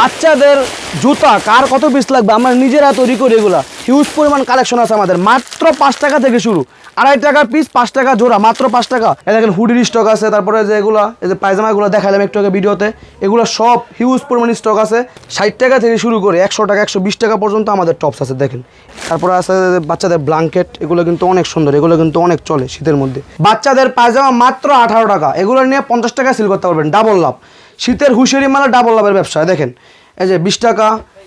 বাচ্চাদের জুতা কার কত পিস লাগবে আমরা নিজেরা তৈরি করি, এগুলা হিউজ পরিমাণ কালেকশন আছে আমাদের। মাত্র 5 টাকা থেকে শুরু, 2.5 টাকা পিস, 5 টাকা জোড়া, মাত্র 5 টাকা। এই দেখেন হুডির স্টক আছে, তারপরে যে এগুলা এই যে পায়জামাগুলো দেখালাম একটু আগে ভিডিওতে, এগুলো সব হিউজ পরিমাণ স্টক আছে। 60 টাকা থেকে শুরু করে 100 টাকা 120 টাকা পর্যন্ত আমাদের টপস আছে দেখেন। তারপরে আছে বাচ্চাদের ব্ল্যাঙ্কেট, এগুলো কিন্তু অনেক সুন্দর, এগুলো কিন্তু অনেক চলে শীতের মধ্যে। বাচ্চাদের পায়জামা মাত্র 18 টাকা, এগুলো নিয়ে 50 টাকা সেল করতে পারবেন, ডাবল লাভ। শীতের হুঁশিয়ারি মালা ডাবল লাভের ব্যবসা। দেখেন এই যে 20 টাকা,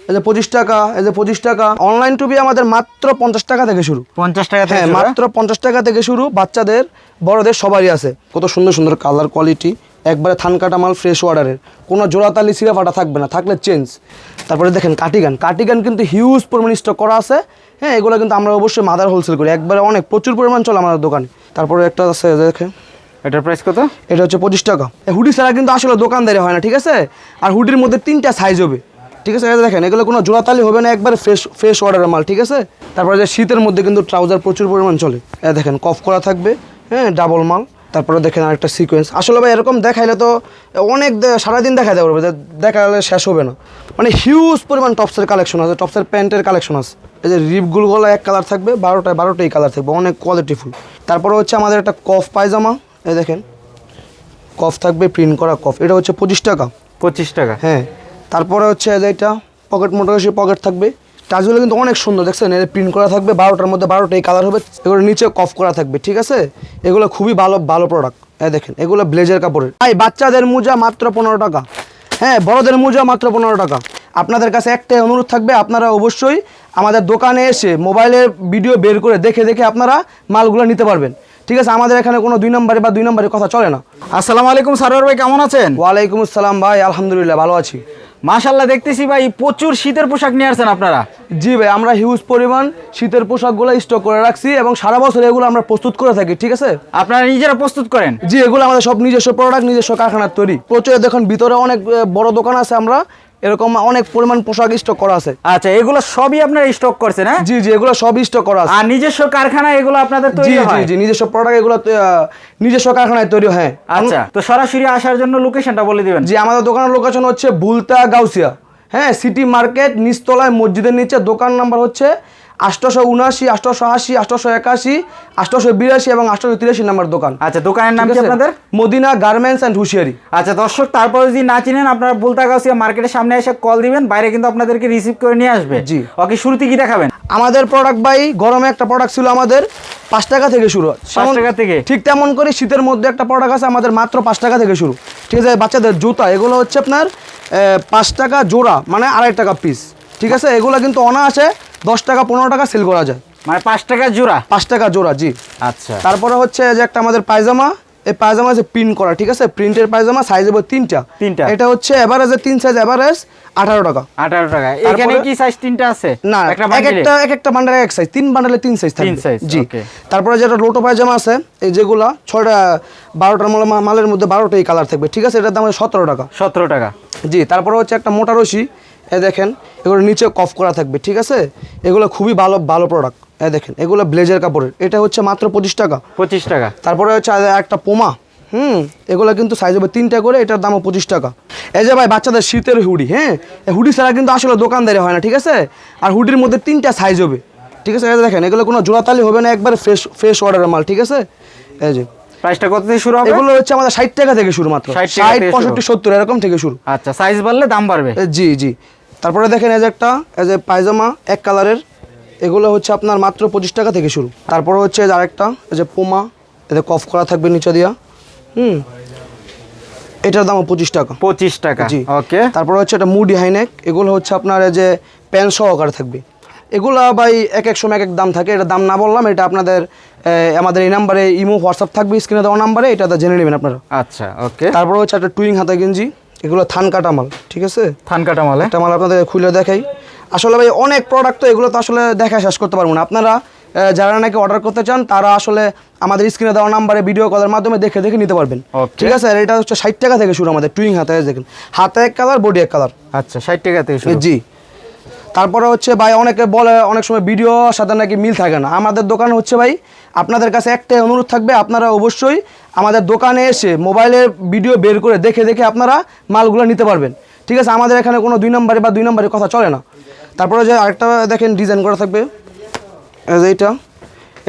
এই যে 25 টাকা, এই যে 25 টাকা। অনলাইন টুবি আমাদের মাত্র 50 টাকা থেকে শুরু, 50 টাকা থেকে হ্যাঁ মাত্র 50 টাকা থেকে শুরু। বাচ্চাদের বড়দের সবারই আছে। কত সুন্দর সুন্দর কালার, কোয়ালিটি, একবারে থান কাটা মাল, ফ্রেশ অর্ডারের, কোনো জোড়াতালি সিরা ফাটা থাকবে না, থাকলে চেঞ্জ। তারপরে দেখেন কাটিগান, কাটিগান কিন্তু হিউজ পরিমাণ স্টক করা আছে। হ্যাঁ এগুলো কিন্তু আমরা অবশ্যই মাদার হোলসেল করি, একবারে অনেক প্রচুর পরিমাণ চলে আমাদের দোকানে। তারপরে একটা আছে দেখেন, এটার প্রাইস কত? এটা হচ্ছে 25 টাকা। হুডি ছাড়া কিন্তু আসলে দোকানদারি হয় না, ঠিক আছে। আর হুডির মধ্যে 3টা সাইজ হবে, ঠিক আছে। দেখেন এগুলো কোনো জোড়াতালি হবে না, একবারে ফ্রেশ অর্ডারের মাল, ঠিক আছে। তারপরে যে শীতের মধ্যে কিন্তু ট্রাউজার প্রচুর পরিমাণ চলে, দেখেন কফ করা থাকবে, হ্যাঁ ডাবল মাল। তারপরে দেখেন আরেকটা সিকোয়েন্স, আসলে ভাই এরকম দেখাইলে তো অনেক সারাদিন দেখাইতে পারবে, দেখালে শেষ হবে না। মানে হিউজ পরিমাণ টপসের কালেকশন আছে, টপসের প্যান্টের কালেকশন আছে। এই যে রিপগুলো এক কালার থাকবে, 12টাই কালার থাকবে, অনেক কোয়ালিটিফুল। তারপরে হচ্ছে আমাদের একটা কফ পায়জামা, এই দেখেন কফ থাকবে, প্রিন্ট করা কফ, এটা হচ্ছে 25 টাকা। 25 টাকা, হ্যাঁ। তারপরে হচ্ছে এটা পকেট, মোটামুটি পকেট থাকবে, টাচগুলো কিন্তু অনেক সুন্দর, দেখছেন এর প্রিন্ট করা থাকবে, 12টার মধ্যে 12টাই কালার হবে। এগুলো নিচে কফ করা থাকবে, ঠিক আছে। এগুলো খুবই ভালো প্রোডাক্ট। দেখেন এগুলো ব্লেজার কাপড়ের। বাচ্চাদের মোজা মাত্র 15 টাকা, হ্যাঁ বড়দের মোজা মাত্র 15 টাকা। আপনাদের কাছে একটাই অনুরোধ থাকবে, আপনারা অবশ্যই আমাদের দোকানে এসে মোবাইলের ভিডিও বের করে দেখে আপনারা মালগুলো নিতে পারবেন, ঠিক আছে। আমাদের এখানে কোনো 2 নম্বরে বা 2 নম্বরের কথা চলে না। আসসালামু আলাইকুম সারোয়ার ভাই, কেমন আছেন? ওয়ালাইকুম আসসালাম ভাই, আলহামদুলিল্লাহ ভালো আছি। মাশাআল্লাহ, দেখতেছি ভাই প্রচুর শীতের পোশাক নিয়ে আসছেন আপনারা। জি ভাই, আমরা হিউজ পরিমাণ শীতের পোশাকগুলো স্টক করে রাখছি এবং সারা বছর এগুলো আমরা প্রস্তুত করে থাকি, ঠিক আছে। আপনারা নিজেরা প্রস্তুত করেন? জি, এগুলো আমাদের সব নিজস্ব প্রোডাক্ট, নিজস্ব কারখানার তৈরি। প্রচুর দেখুন ভিতরে অনেক বড় দোকান আছে, আমরা এরকম অনেক পরিমাণ পোশাক স্টক করা আছে। আচ্ছা, এগুলো সবই আপনারা স্টক করছেন? হ্যাঁ জি, এগুলো সব স্টক করা আছে। আর নিজস্ব কারখানা এগুলো আপনাদের তৈরি হয়? জি, নিজস্ব প্রোডাক্ট এগুলো নিজস্ব কারখানায় তৈরি হয়। আচ্ছা, তো সরাসরি আসার জন্য লোকেশনটা বলে দিবেন। জি, আমাদের দোকানের লোকেশন হচ্ছে বুলতা গাউসিয়া, হ্যাঁ সিটি মার্কেট, নিচতলায় মসজিদের নিচে। দোকান নাম্বার হচ্ছে 879, 880, 881, 882 এবং 883 নাম্বার দোকান। আচ্ছা, দোকানের নাম কি আপনাদের? মদিনা গার্মেন্টস অ্যান্ড হুঁশিয়ারি। আচ্ছা দর্শক, তারপরে যদি না চিনেন আপনারা বুলতা গাউসিয়া মার্কেটের সামনে এসে কল দিবেন, বাইরে কিন্তু আপনাদেরকে রিসিভ করে নিয়ে আসবে। জি। ওকে, শুরুতে কি দেখাবেন? আমাদের প্রোডাক্ট ভাই, গরমে একটা প্রোডাক্ট ছিল আমাদের 5 টাকা থেকে শুরু, 5 টাকা থেকে। ঠিক তেমন করে শীতের মধ্যে একটা প্রোডাক্ট আছে আমাদের মাত্র 5 টাকা থেকে শুরু, ঠিক আছে। বাচ্চাদের জুতা, এগুলো হচ্ছে আপনার 5 টাকা জোড়া, মানে 2.5 টাকা পিস, ঠিক আছে। এগুলো কিন্তু অনায়াসে 10 টাকা 15 টাকা সেল করা যায়, মানে 5 টাকা জোড়া? 5 টাকা জোড়া, জি। আচ্ছা, তারপরে হচ্ছে যে একটা আমাদের পায়জামা, এই পায়জামা আছে প্রিন্ট করা, ঠিক আছে। প্রিন্টের পায়জামা, সাইজ হবে 3টা। এটা হচ্ছে এভারেজে 3 সাইজ, এভারেজ 18 টাকা। 18 টাকা। এখানে কি সাইজ 3টা আছে? না, একটা বান্ডেলে এক সাইজ, 3 বান্ডেলে 3 সাইজ থাকবে। 3 সাইজ, জি। ওকে। তারপরে যেটা লোটো পায়জামা আছে, এই যেগুলা 12টার মালের মধ্যে 12টাই কালার থাকবে, ঠিক আছে। এটার দাম 17 টাকা। 17 টাকা, জি। তারপরে হচ্ছে একটা মোটা রশি, দেখেন এগুলো নিচে কফ করা থাকবে, ঠিক আছে। এগুলো খুবই ভালো প্রোডাক্ট, দেখেন এগুলো ব্লেজার কাপড়ের, এটা হচ্ছে মাত্র 25 টাকা। 25 টাকা। তারপরে হচ্ছে একটা পোমা, এগুলো কিন্তু সাইজ হবে 3টা করে, এটার দামও 25 টাকা। এই যে ভাই বাচ্চাদের শীতের হুডি, হ্যাঁ এই হুডি ছাড়া কিন্তু আসলে দোকানদারি হয় না, ঠিক আছে। আর হুডির মধ্যে 3টা সাইজ হবে, ঠিক আছে। দেখেন এগুলো কোনো জোড়াতালি হবে না, একবারে ফ্রেশ অর্ডারের মাল, ঠিক আছে। এই যে প্রাইসটা কত থেকে শুরু হবে? এগুলো হচ্ছে আমাদের 60 টাকা থেকে শুরু, মাত্র 60, 65, 70 এরকম থেকে শুরু। আচ্ছা, সাইজ বাড়লে দাম বাড়বে। জি। তারপরে দেখেন এই যে পায়জামা এক কালারের, এগুলো হচ্ছে আপনার মাত্র 25 টাকা থেকে শুরু। তারপরে হচ্ছে আরেকটা এই যে পোমা, এতে কফ করা থাকবে নিচে দিয়া, এটার দামও 25 টাকা। 25 টাকা, জি। ওকে। তারপরে হচ্ছে এটা মুডি হাইনেক, এগুলো হচ্ছে আপনার এই যে প্যান্ট সহকারে থাকবে। এগুলা ভাই এক সময় এক দাম থাকে, এটা দাম না বললাম, এটা আপনাদের আমাদের এই নাম্বারে ইমো হোয়াটসঅ্যাপ থাকবে, স্ক্রিনে দেওয়া নাম্বারে, এটা জেনে নেবেন আপনারা। আচ্ছা, ওকে। তারপরে হচ্ছে একটা টুইং হাতা গেঞ্জি, এগুলো থান কাটা মাল, ঠিক আছে। থান কাটা মাল, একটা মাল আপনাদের খুলে দেখাই। আসলে ভাই অনেক প্রোডাক্ট, তো এগুলো তো আসলে দেখা শেষ করতে পারবো না। আপনারা যারা নাকি অর্ডার করতে চান, তারা আসলে আমাদের স্ক্রিনে দেওয়া নাম্বারে ভিডিও কলের মাধ্যমে দেখে নিতে পারবেন, ঠিক আছে। আর এটা হচ্ছে 60 টাকা থেকে শুরু আমাদের টুইং হাতা, দেখেন হাতে এক কালার, বডি এক কালার। আচ্ছা, 60 টাকা থেকে শুরু, জি। তারপরে হচ্ছে ভাই অনেকে বলে অনেক সময় ভিডিও সাথে নাকি মিল থাকে না। আমাদের দোকান হচ্ছে ভাই, আপনাদের কাছে একটাই অনুরোধ থাকবে, আপনারা অবশ্যই আমাদের দোকানে এসে মোবাইলের ভিডিও বের করে দেখে আপনারা মালগুলো নিতে পারবেন, ঠিক আছে, আমাদের এখানে কোনো 2 নম্বরে বা 2 নম্বরের কথা চলে না। তারপরে যে আরেকটা দেখেন ডিজাইন করা থাকবে, এই যে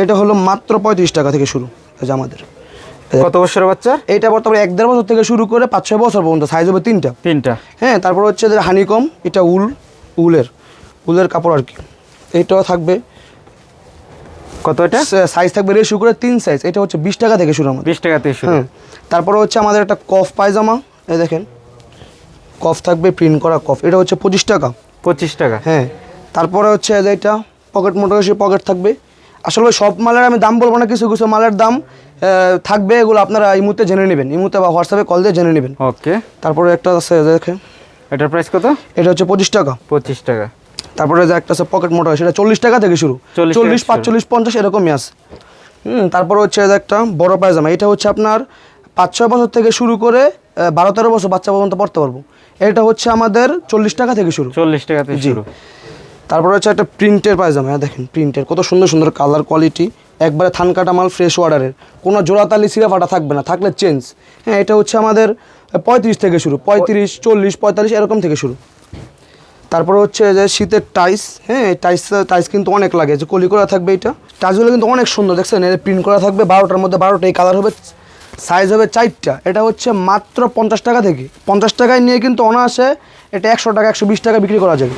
এটা হলো মাত্র 35 টাকা থেকে শুরু। এই যে আমাদের কত বছরের বাচ্চা? এইটা বর্তমানে 1-1.5 বছর থেকে শুরু করে 5-6 বছর পর্যন্ত, সাইজ হবে 3টা। হ্যাঁ, তারপর হচ্ছে যে হানিকম, এটা উলের কাপড় আর কি। এইটাও থাকবে, কত এটা? সাইজ থাকবে রেশু করে 3 সাইজ। এটা হচ্ছে 20 টাকা থেকে শুরু আমাদের। 20 টাকা থেকে শুরু। হ্যাঁ, তারপরে হচ্ছে আমাদের একটা কফ পায়জামা, এই দেখেন কফ থাকবে, প্রিন্ট করা কফ, এটা হচ্ছে 25 টাকা। 25 টাকা। হ্যাঁ, তারপরে হচ্ছে এই যে এটা পকেট, মোটরসি পকেট থাকবে। আসলে সব মালের আমি দাম বলবো না, কিছু কিছু মালের দাম থাকবে, এগুলো আপনারা এই মুহূর্তে জেনে নেবেন, এই মুহূর্তে বা হোয়াটসঅ্যাপে কল দিয়ে জেনে নেবেন। ওকে, তারপরে একটা আছে দেখেন, এটার প্রাইস কত? এটা হচ্ছে 25 টাকা। 25 টাকা। তারপরে যে একটা আছে পকেট মোটর, সেটা 40 টাকা থেকে শুরু, 40, 45, 50 এরকমই আছে। তারপরে হচ্ছে যে একটা বড় পায়জামা, এটা হচ্ছে আপনার 5-6 বছর থেকে শুরু করে 12-13 বছর বাচ্চা পর্যন্ত পড়তে পারবো। এটা হচ্ছে আমাদের 40 টাকা থেকে শুরু। 40 টাকা থেকে শুরু। তারপরে হচ্ছে একটা প্রিন্টের পায়জামা, দেখেন প্রিন্টের কত সুন্দর সুন্দর কালার, কোয়ালিটি একবারে থান কাটা মাল, ফ্রেশ অর্ডারের, কোনো জোড়াতালি সিরা ফাটা থাকবে না, থাকলে চেঞ্জ। হ্যাঁ, এটা হচ্ছে আমাদের 35 থেকে শুরু, 35, 40, 45 এরকম থেকে শুরু। তারপরে হচ্ছে যে শীতের টাইস, হ্যাঁ টাইস কিন্তু অনেক লাগে, যে কলি করা থাকবে, এটা টাইসগুলো কিন্তু অনেক সুন্দর, দেখছেন এর প্রিন্ট করা থাকবে, 12টার মধ্যে 12টা, এই কালার হবে, সাইজ হবে 4টা। এটা হচ্ছে মাত্র 50 টাকা থেকে। 50 টাকায় নিয়ে কিন্তু অনায়াসে এটা 100 টাকা 120 টাকা বিক্রি করা যাবে।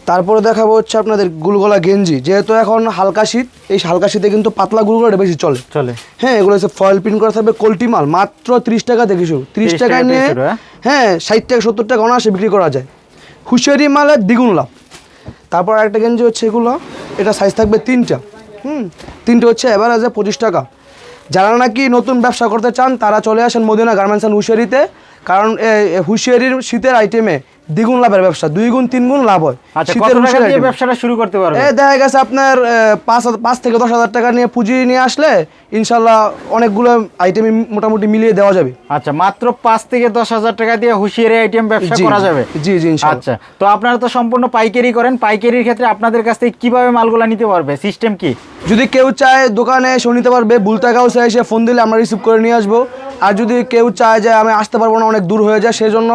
তারপরে দেখাবো হচ্ছে আপনাদের গুলগলা গেঞ্জি, যেহেতু এখন হালকা শীত, এই হালকা শীতে কিন্তু পাতলা গুলগলাটা বেশি চলে। হ্যাঁ, এগুলো হচ্ছে ফয়েল প্রিন্ট করা থাকবে, কোল্টি মাল, মাত্র 30 টাকা থেকে শুরু। 30 টাকায় নিয়ে হ্যাঁ 60 টাকা 70 টাকা অনায়াসে বিক্রি করা যায়, হুঁশিয়ারি মালের দ্বিগুণ লাভ। তারপর আরেকটা গেঞ্জি হচ্ছে এগুলো, এটা সাইজ থাকবে 3টা। 3টে হচ্ছে এভারেজে 25 টাকা। যারা নাকি নতুন ব্যবসা করতে চান তারা চলে আসেন মদিনা গার্মেন্টস অ্যান্ড হুঁশিয়ারিতে, কারণ হুঁশিয়ারির শীতের আইটেমে দ্বিগুণ লাভের ব্যবসা, 2 গুণ 3 গুণ লাভ হয়। শীতের ব্যবসাটা শুরু করতে পারবে, দেখা গেছে আপনার 5 থেকে 10,000 টাকা নিয়ে পুঁজি নিয়ে আসলে ইনশাল্লাহ অনেকগুলো আইটেম মোটামুটি মিলিয়ে দেওয়া যাবে। আচ্ছা, মাত্র 5 থেকে 10,000 টাকা দিয়ে হুঁশিয়ারি আইটেম ব্যবসা করা যাবে। জি জি ইনশাআল্লাহ। আচ্ছা, তো আপনারা তো সম্পূর্ণ পাইকারি করেন, পাইকারির ক্ষেত্রে আপনাদের কাছ থেকে কিভাবে মালগুলো নিতে পারবে, সিস্টেম কি? যদি কেউ চায় দোকানে এসে নিতে পারবে, বুলতা গাউসে এসে ফোন দিলে আমরা রিসিভ করে নিয়ে আসবো। আর যদি কেউ চায় যে আমি আসতে পারবো না, অনেক দূর হয়ে যায়, সেই জন্য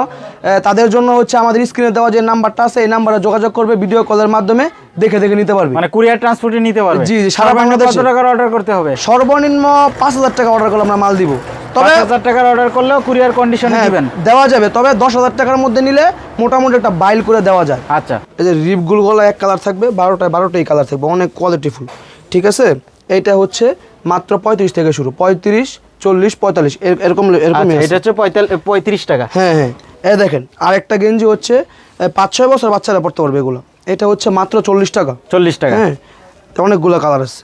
তাদের জন্য হচ্ছে আমাদের স্ক্রিনে দেওয়া যে নাম্বারটা আছে, এই নাম্বারে যোগাযোগ করবে, ভিডিও কলের মাধ্যমে দেখে নিতে পারবে, মানে কুরিয়ার ট্রান্সপোর্টে নিতে পারবে। জি, সারা বাংলাদেশে। কত টাকার অর্ডার করতে হবে? সর্বনিম্ন 5,000 টাকা অর্ডার করলে আমরা মাল দিব, তবে 5,000 টাকার অর্ডার করলেও কুরিয়ার কন্ডিশনে দিবেন, দেওয়া যাবে, তবে 10,000 টাকার মধ্যে নিলে মোটামুটি একটা বাইল করে দেওয়া যায়। আচ্ছা, এই যে রিপগুলো এক কালার থাকবে, 12টাই কালার থাকবে, অনেক কোয়ালিটিফুল, ঠিক আছে। এইটা হচ্ছে মাত্র 35 থেকে শুরু, 35, 40, 45 এরকম। এটা হচ্ছে 35 টাকা। হ্যাঁ, এই দেখেন আরেকটা গেঞ্জি হচ্ছে 5-6 বছর বাচ্চারা পড়তে পারবে এগুলো, এটা হচ্ছে মাত্র 40 টাকা। 40 টাকা। হ্যাঁ, অনেকগুলো কালার আছে।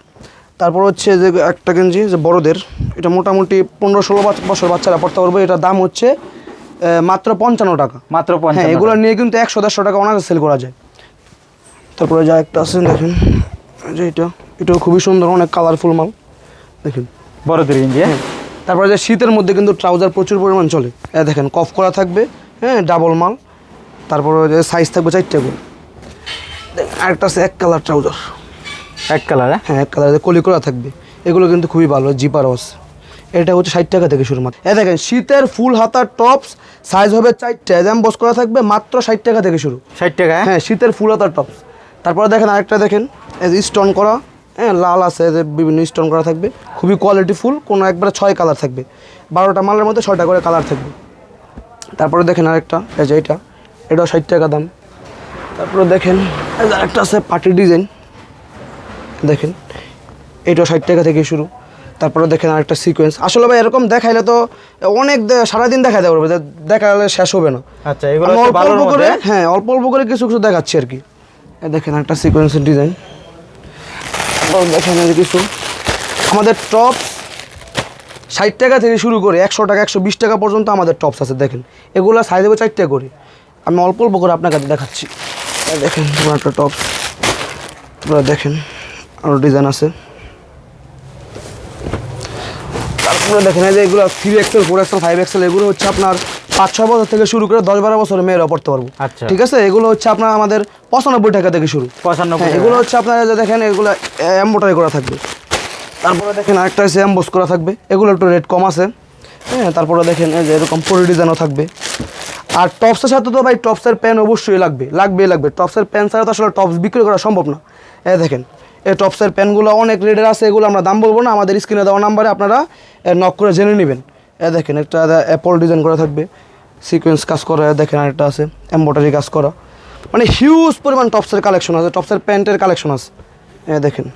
তারপর হচ্ছে যে একটা গেঞ্জি যে বড়দের, এটা মোটামুটি 15-16 বছর বাচ্চারা পড়তে পারবে, এটার দাম হচ্ছে মাত্র 55 টাকা। মাত্র 55। হ্যাঁ, এগুলো নিয়ে কিন্তু 100-150 টাকা অনায়াসে সেল করা যায়। তারপরে যা একটা আছে দেখেন, যে এটাও খুবই সুন্দর, অনেক কালারফুল মাল, দেখেন বড়দের গেঞ্জি। হ্যাঁ, তারপরে যে শীতের মধ্যে কিন্তু ট্রাউজার প্রচুর পরিমাণ চলে, দেখেন কফ করা থাকবে, হ্যাঁ ডাবল মাল, তারপরে যে সাইজ থাকবে 4টে করে। আরেকটা আছে এক কালার ট্রাউজার, এক কালার। হ্যাঁ এক কালার কলি করা থাকবে, এগুলো কিন্তু খুবই ভালো, জিপারও আছে। এটা হচ্ছে 60 টাকা থেকে শুরু মাত্র। দেখেন শীতের ফুল হাতার টপস, সাইজ হবে 4টে, বস করা থাকবে, মাত্র 60 টাকা থেকে শুরু। 60 টাকা। হ্যাঁ, শীতের ফুল হাতার টপস। তারপরে দেখেন আরেকটা দেখেন, স্টোন করা, হ্যাঁ লাল আছে, বিভিন্ন স্টোন করা থাকবে, খুবই কোয়ালিটি ফুল, কোনো একবারে 6 কালার থাকবে, 12টা মালের মধ্যে 6টা করে কালার থাকবে। তারপরে দেখেন আরেকটা, এই যে এটাও 60 টাকা দাম। তারপরে দেখেন আরেকটা আছে পার্টি ডিজাইন, দেখেন এটাও 60 টাকা থেকে শুরু। তারপরে দেখেন আরেকটা সিকোয়েন্স, আসলে ভাই এরকম দেখাইলে তো অনেক সারাদিন দেখাতে পারবে, দেখালে শেষ হবে না। আচ্ছা, এগুলো অল্প অল্প করে, হ্যাঁ অল্প অল্প করে কিছু কিছু দেখাচ্ছি আর কি। দেখেন একটা সিকোয়েন্সের ডিজাইন, দেখেন কিছু আমাদের টপস 60 টাকা থেকে শুরু করে 100 টাকা 120 টাকা পর্যন্ত আমাদের টপস আছে। দেখেন এগুলো সাইজ হবে 4টে করে, আমি অল্প অল্প করে আপনার কাছে দেখাচ্ছি। দেখেন তোমার একটা টপস, তোমরা দেখেন আরও ডিজাইন আছে। তারপরে দেখেন এই যে এগুলো 3XL 4XL 5XL, এগুলো হচ্ছে আপনার 5-6 বছর থেকে শুরু করে 10-12 বছরের মেয়েরা পড়তে পারবো। আচ্ছা, ঠিক আছে, এগুলো হচ্ছে আপনার আমাদের 95 টাকা থেকে শুরু। 95। এগুলো হচ্ছে আপনার দেখেন এগুলো এমব্রয়ডারি করা থাকবে। তারপরে দেখেন আরেকটা আছে এমবোস করা থাকবে, এগুলো একটু রেট কম আছে। হ্যাঁ, তারপরে দেখেন এই যে এরকম পরি ডিজাইনও থাকবে। আর টপসের সাথে তো ভাই টপসের প্যান অবশ্যই লাগবে। টপসের প্যান ছাড়া তো আসলে টপস বিক্রি করা সম্ভব না। দেখেন এই টপসের প্যানগুলো অনেক রেটের আছে, এগুলো আমরা দাম বলবো না, আমাদের স্ক্রিনে দেওয়া নাম্বারে আপনারা নক করে জেনে নেবেন। দেখেন একটা অ্যাপল ডিজাইন করা থাকবে, সিকোয়েন্স কাজ করা, দেখেন আরেকটা আছে এমব্রয়ডারি কাজ করা, মানে হিউজ পরিমাণ টপসের কালেকশন আছে, টপসের প্যান্টের কালেকশন আছে। দেখেন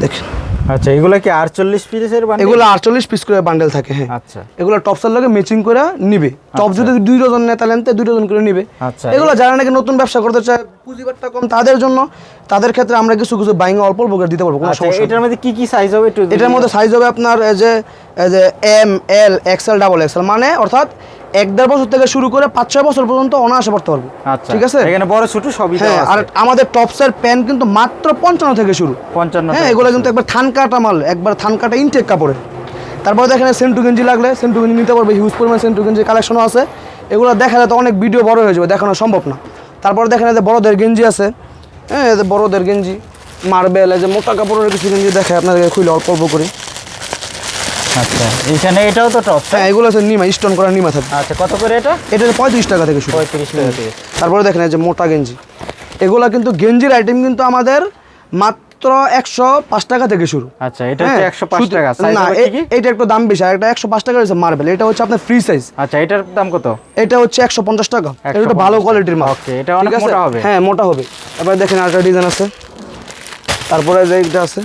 দেখেন আচ্ছা, এগুলো কি 48 পিসের বান্ডেল? এগুলো 48 পিস করে বান্ডেল থাকে। হ্যাঁ আচ্ছা, এগুলো টপসের লগে ম্যাচিং করে নিবে। টপ যদি 2 ডজন নেয় তাহলে 2 ডজন করে নিবে। আচ্ছা, এগুলো যারা নাকি নতুন ব্যবসা করতে চায়, পুঁজিবারটা কম, তাদের জন্য, তাদের ক্ষেত্রে আমরা কিছু বাইং অল্প অল্প করে দিতে পারবো, কোনো সমস্যা নেই। এটার মধ্যে কি কি সাইজ হবে একটু? এটার মধ্যে সাইজ হবে আপনার এই যে এম, এল, এক্সেল, ডাবল এক্সেল, মানে অর্থাৎ 1.5 বছর থেকে শুরু করে 5-6 বছর পর্যন্ত অনায়াসে পড়তে পারবো। আচ্ছা, ঠিক আছে, এখানে বড় ছোট সবই দেওয়া হ্যাঁ। আছে। আর আমাদের টপসের প্যান কিন্তু মাত্র 55 থেকে শুরু। 55 হ্যাঁ, এগুলো কিন্তু একবার থান কাটা মাল, একবার থান কাটা ইনটেক কাপড়ের। তারপরে দেখেন সেন্টু গেঞ্জি লাগলে সেন্টু গেঞ্জি নিতে পারবে, হিউজ পরিমাণ সেন্টু গেঞ্জির কালেকশনও আছে। এগুলো দেখালে তো অনেক ভিডিও বড় হয়ে যাবে, দেখানো সম্ভব না। তারপরে দেখেন যে বড়দের গেঞ্জি আছে, হ্যাঁ এই যে বড়দের গেঞ্জি মার্বেল, এই যে মোটা কাপড়ের কিছু গেঞ্জি দেখায় আপনাদেরকে খুলে অল্প অল্প করে। আচ্ছা, এখানে এটাও তো টপ। হ্যাঁ এগুলো আছে নিমা, স্টোন করা নিমা থাকবে। আচ্ছা, কত করে এটা? এটা 35 টাকা থেকে শুরু। 35 টাকা থেকে। তারপরে দেখেন এই যে মোটা গেঞ্জি, এগুলা কিন্তু গেঞ্জির আইটেম কিন্তু আমাদের মাত্র 105 টাকা থেকে শুরু। আচ্ছা, এটা হচ্ছে 105 টাকা। সাইজ না, হবে কি? এটা একটু দাম বেশি, আর এটা 105 টাকা রয়েছে মার্বেল, এটা হচ্ছে আপনার ফ্রি সাইজ। আচ্ছা, এটার দাম কত? এটা হচ্ছে 150 টাকা। এটা একটু ভালো কোয়ালিটির মাল। ওকে, এটা অনেক মোটা হবে। হ্যাঁ মোটা হবে। এবার দেখেন আরেকটা ডিজাইন আছে, তারপরে যে এইটা আছে,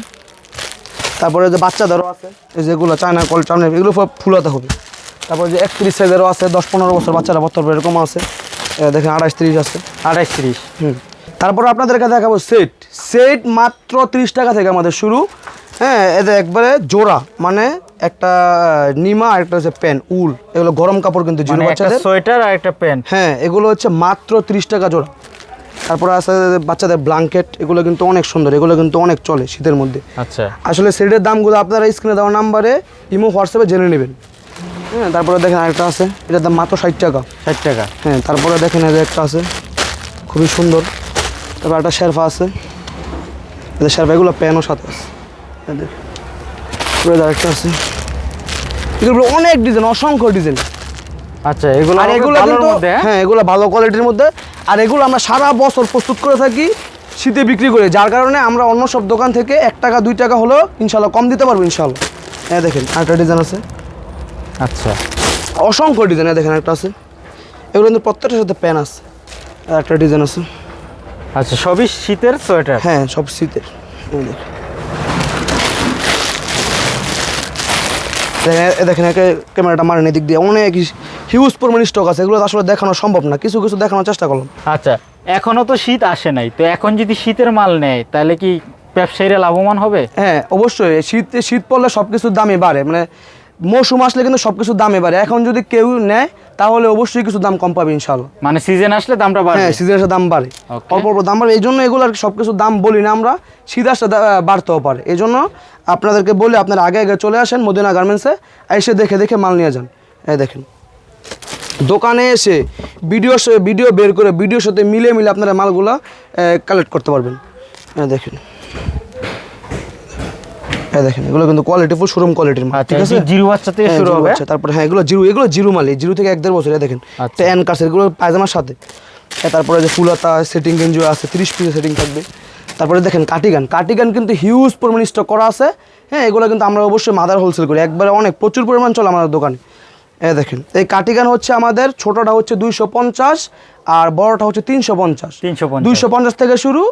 তারপরে যে বাচ্চাদেরও আছে, এই যেগুলো চায়না কোয়ালিটি, এগুলো ফুলাতে হবে। তারপরে যে 31 সাইজেরও আছে, 10-15 বছর বাচ্চারা পড়তে পারবে, এরকম আছে। দেখেন 28-30 আছে। 28-30। তারপরে আপনাদেরকে দেখাবো সেট মাত্র 30 টাকা থেকে আমাদের শুরু। হ্যাঁ এদের একবারে জোড়া, মানে একটা নিমা আর একটা হচ্ছে প্যান্ট উল, এগুলো গরম কাপড় কিন্তু জিরো মানে একটা বাচ্চাদের। সোয়েটার আর একটা প্যান্ট। হ্যাঁ এগুলো হচ্ছে মাত্র 30 টাকা জোড়া। তারপরে আছে বাচ্চাদের ব্ল্যাঙ্কেট, এগুলো কিন্তু অনেক সুন্দর, এগুলো কিন্তু অনেক চলে শীতের মধ্যে। আচ্ছা, আসলে সেটের দামগুলো আপনারা স্ক্রিনে দেওয়া নাম্বারে ইমো হোয়াটসঅ্যাপে জেনে নেবেন। হ্যাঁ তারপরে দেখেন আরেকটা আছে, এটার দাম মাত্র 60 টাকা। 60 টাকা। হ্যাঁ তারপরে দেখেন এই যে একটা আছে খুবই সুন্দর। তারপর একটা শেরফা আছে, এদের শেরফা, এগুলো প্যানও সাথে আছে। আরেকটা আছে, এগুলো অনেক ডিজাইন, অসংখ্য ডিজাইন। আচ্ছা, এগুলো আর এগুলো ভালোর কিন্তু মধ্যে। হ্যাঁ এগুলো ভালো কোয়ালিটির মধ্যে। আর এগুলো আমরা সারা বছর প্রস্তুত করে থাকি, শীতে বিক্রি করি, যার কারণে আমরা অন্য সব দোকান থেকে 1 টাকা 2 টাকা হলেও ইনশাল্লাহ কম দিতে পারবো ইনশাল্লাহ। হ্যাঁ দেখেন আরেকটা ডিজাইন আছে, আচ্ছা, অসংখ্য ডিজাইন। দেখেন একটা আছে, এগুলো কিন্তু প্রত্যেকটার সাথে প্যান আছে। আর একটা ডিজাইন আছে। আচ্ছা, সবই শীতের সোয়েটার। হ্যাঁ সব শীতের। দেখেন ক্যামেরাটা মারেন এদিক দিয়ে, অনেক হিউজ পরিমাণ স্টক আছে, এগুলো আসলে দেখানো সম্ভব না, কিছু কিছু দেখানোর চেষ্টা করলাম। আচ্ছা, এখনো তো শীত আসে নাই, তো এখন যদি শীতের মাল নেয় তাহলে কি ব্যবসায়ীরা লাভবান হবে? হ্যাঁ অবশ্যই, শীত পড়লে সব কিছুর দামই বাড়ে, মানে মৌসুম আসলে কিন্তু সব কিছুর দামই বাড়ে। এখন যদি কেউ নেয় তাহলে অবশ্যই কিছু দাম কম পাবে ইনশাল্লাহ। মানে সিজন আসলে দামটা বাড়বে? হ্যাঁ সিজনের দাম বাড়ে, Okay. অল্প অল্প দাম বাড়ে, এই জন্য এগুলো আর সব কিছুর দাম বলি না আমরা, শীত আসলে বাড়তেও পারে। এই জন্য আপনাদেরকে বলি আপনারা আগে আগে চলে আসেন মদিনা গার্মেন্টসে, এসে দেখে দেখে মাল নিয়ে যান। এই দেখেন দোকানে এসে ভিডিও বের করে ভিডিওর সাথে মিলে আপনারা মালগুলো কালেক্ট করতে পারবেন। দেখেন দেখেন এগুলো কিন্তু কোয়ালিটিফুল শোরুম কোয়ালিটির মাল। ঠিক আছে, জিরো বাচ্চা থেকে শুরু হবে। তারপরে হ্যাঁ এগুলো জিরো মাল, জিরো থেকে 1-1.5 বছর। দেখেন এন কার্স, এগুলো পায়জামার সাথে। তারপরে যে ফুলাতা সেটিং গেঞ্জি আছে, 30 পিসের সেটিং থাকবে। তারপরে দেখেন কাটিগান কিন্তু হিউজ পরিমাণ স্টক করা আছে। হ্যাঁ এগুলো কিন্তু আমরা অবশ্যই মাদার হোলসেল করি, একবারে অনেক প্রচুর পরিমাণ চলে আমাদের দোকানে। দেখেন এই কাটিগান হচ্ছে আমাদের ছোটটা হচ্ছে 250 আর বড়টা হচ্ছে 350। 250 থেকে শুরু,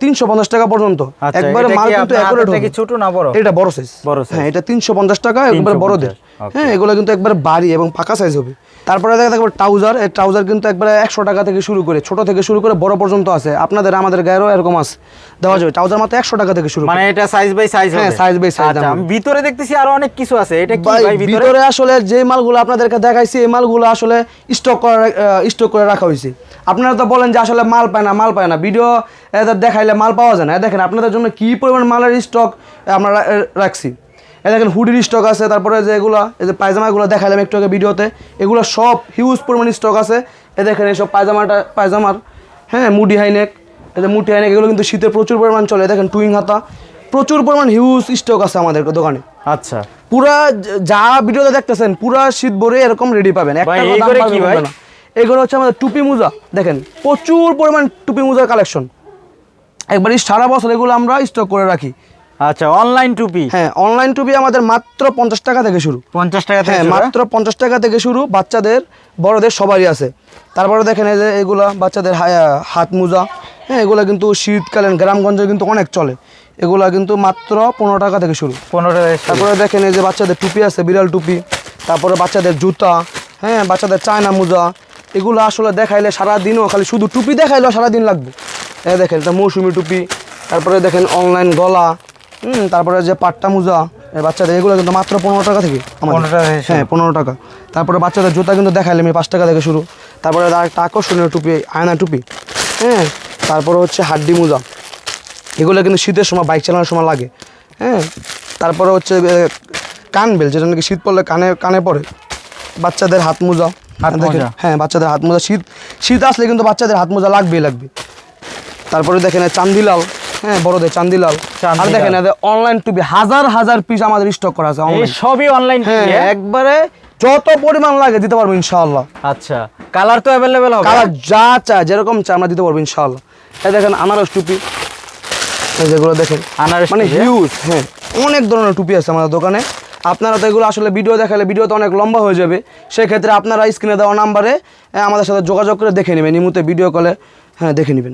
350 টাকা পর্যন্ত। একবারে মাল কিন্তু অ্যাকুরেট হবে। ছোট না বড়? এটা বড় সাইজ। হ্যাঁ এটা 350 টাকা, একবার বড়দের। হ্যাঁ এগুলো কিন্তু একবার ভারী এবং পাকা সাইজ হবে। তারপরে দেখা থাকবে ট্রাউজার, এই ট্রাউজার কিন্তু একবারে 100 টাকা থেকে শুরু করে, ছোট থেকে শুরু করে বড় পর্যন্ত আছে। আমাদের গায়েরও এরকম আছে, দেওয়া যাবে। ট্রাউজার মাত্র 100 টাকা থেকে শুরু, মানে এটা সাইজ বাই সাইজ হবে? হ্যাঁ সাইজ বাই সাইজ। আচ্ছা, আমি ভিতরে দেখতেছি আরো অনেক কিছু আছে, এটা কি ভাই ভিতরে আসলে যে মালগুলো আপনাদেরকে দেখাইছি এই মালগুলো আসলে স্টক করে রাখা হয়েছে। আপনারা তো বলেন যে আসলে মাল পায় না, ভিডিও দেখাইলে মাল পাওয়া যায় না। দেখেন আপনাদের জন্য কি পরিমাণ মালের স্টক আমরা রাখছি। দেখেন হুডির স্টক আছে, তারপরে যে এগুলো এই যে পায়জামাগুলো দেখাইলাম একটু আগে ভিডিওতে, এগুলো সব হিউজ পরিমাণ স্টক আছে। দেখেন এইসব পায়জামার হ্যাঁ মুডি হাইনেক, এগুলো কিন্তু শীতের প্রচুর পরিমাণ চলে। দেখেন টুইং হাতা, প্রচুর পরিমাণ হিউজ স্টক আছে আমাদের দোকানে। আচ্ছা পুরা যা ভিডিওতে দেখতেছেন পুরা শীত ভরে এরকম রেডি পাবেন, একটা ভাই, দাম এইগুলো পারবে কি ভাই? না। এগুলো হচ্ছে আমাদের টুপি মোজা, দেখেন প্রচুর পরিমাণ টুপি মোজার কালেকশন, একবারই সারা বছর এগুলো আমরা স্টক করে রাখি। আচ্ছা, অনলাইন টুপি। হ্যাঁ, অনলাইন টুপি আমাদের মাত্র 50 টাকা থেকে শুরু। 50 টাকা থেকে হ্যাঁ, শুরু, মাত্র 50 টাকা থেকে শুরু, বাচ্চাদের বড়দের সবারই আছে। তারপরে দেখেন এই যে এগুলা বাচ্চাদের হাত মোজা, হ্যাঁ এগুলা কিন্তু শীতকালীন গ্রামগঞ্জে কিন্তু অনেক চলে, এগুলা কিন্তু মাত্র 15 টাকা থেকে শুরু। 15 টাকা থেকে শুরু। তারপরে দেখেন এই যে বাচ্চাদের টুপি আছে, বিড়াল টুপি, তারপরে বাচ্চাদের জুতা, হ্যাঁ বাচ্চাদের চায়না মোজা, এগুলো আসলে দেখাইলে সারাদিনও, খালি শুধু টুপি দেখাইলেও সারাদিন লাগবে। এই দেখেন এটা মৌসুমি টুপি, তারপরে দেখেন অনলাইন গলা, তারপরে যে পাট্টা মোজা বাচ্চাদের, এগুলো কিন্তু মাত্র 15 টাকা থেকে আমাদের। 15 টাকা থেকে শুরু। হ্যাঁ 15 টাকা। তারপরে বাচ্চাদের জুতা কিন্তু দেখাইলে আমি 5 টাকা থেকে শুরু। তারপরে একটা আকর্ষণীয় টুপি, আয়না টুপি, হ্যাঁ তারপরে হচ্ছে হাড্ডি মোজা, এগুলো কিন্তু শীতের সময় বাইক চালানোর সময় লাগে। হ্যাঁ, তারপরে হচ্ছে কান বেল, যেটা নাকি শীত পড়লে কানে কানে পড়ে, বাচ্চাদের হাত মোজা। হাত দেখেন, মোজা। হ্যাঁ বাচ্চাদের হাত মোজা, শীত আসলে কিন্তু বাচ্চাদের হাত মোজা লাগবেই লাগবে। তারপরে দেখেন এই চান্দিলাল, হ্যাঁ বড়দের চান্দিলাল। আর চান্দিলাল। দেখেন এদের অনলাইন টুপি হাজার হাজার পিস আমাদের স্টক করা আছে এই অনলাইন। সবই অনলাইন হ্যাঁ, টুপি। একবারে যত পরিমাণ লাগে দিতে পারবো ইনশাআল্লাহ। আচ্ছা, কালার তো অ্যাভেলেবেল হবে। কালার যা চায় যেরকম চায় আমরা দিতে পারবো ইনশাআল্লাহ। এই দেখেন আনারস টুপি, এই যেগুলো দেখেন আনারস মানে টুপি, হিউজ, হ্যাঁ অনেক ধরনের টুপি আছে আমাদের দোকানে। আপনারা তো এগুলো আসলে ভিডিও দেখালে ভিডিও তো অনেক লম্বা হয়ে যাবে, সেক্ষেত্রে আপনারা স্ক্রিনে দেওয়া নাম্বারে আমাদের সাথে যোগাযোগ করে দেখে নেবেন, ইমুতে ভিডিও কলে, হ্যাঁ দেখে নেবেন।